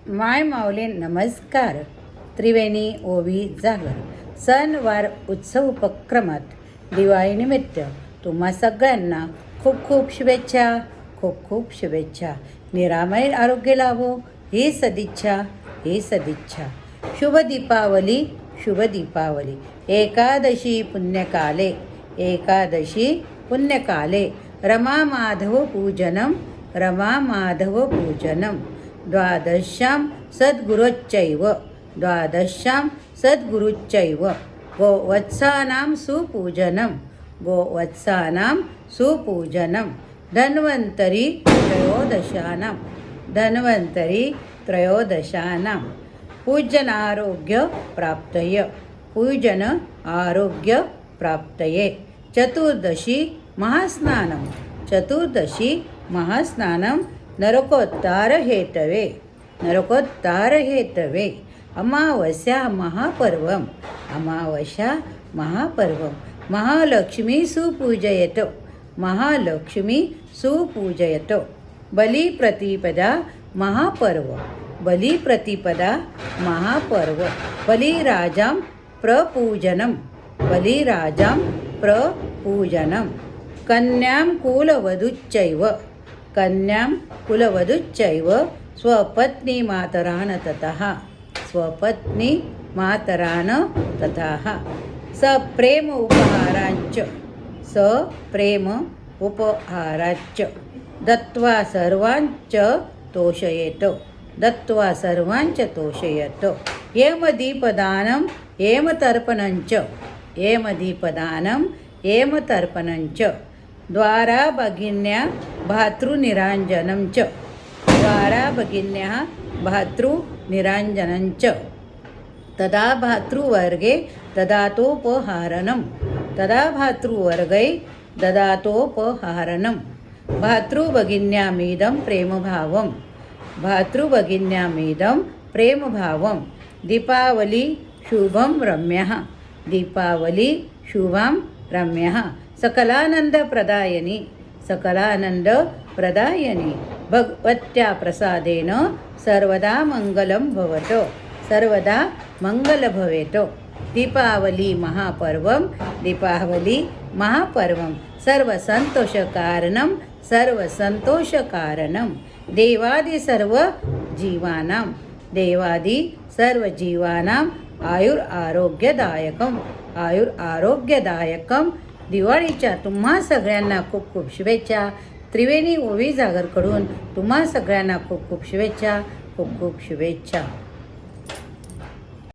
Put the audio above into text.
माय माऊली नमस्कार. त्रिवेणी ओवी जागर सणवार उत्सव उपक्रमात दिवाळीनिमित्त तुम्हा सगळ्यांना खूप खूप शुभेच्छा. खूप खूप शुभेच्छा. निरामय आरोग्य लाभो ही सदिच्छा. शुभ दीपावली. शुभ दीपावली. एकादशी पुण्यकाले रमा माधव पूजनम द्वादशां सद्गुरुच्चैव गोवत्सानां सुपूजनं धन्वन्तरी त्रयोदशानां पूजन आरोग्य प्राप्तये चतुर्दशी महास्नानं नरकोत्तार हेतवे अमावस्या महापर्वं महालक्ष्मी सुपूजयतो बलिप्रतिपदा महापर्व बलिराजां प्रपूजनं कन्यां कुलवधुश्चैव स्वपत्नी मातरान् ततः सप्रेम उपहाराच्च दत्त्वा सर्वांच तोषयेत् हेमदीपदानं हेमतर्पणञ्च द्वाराभगिन्या भातृनिराञ्जनञ्च तदा भातृवर्गे ददातोपहारणं भातृभगिन्यामीदं प्रेमभावं दीपावली शुभं रम्यः सकलानन्दप्रदायिनी भगवत्या प्रसादेन सर्वदा मंगल भवेतो. दीपावली महापर्वं सर्वसंतोषकारणं देवादि सर्वजीवानां आयुरारोग्यदायकं दिवाळीच्या तुम्हा सगळ्यांना खूप खूप शुभेच्छा. त्रिवेणी ओवी जागरकडून तुम्हा सगळ्यांना खूप खूप शुभेच्छा.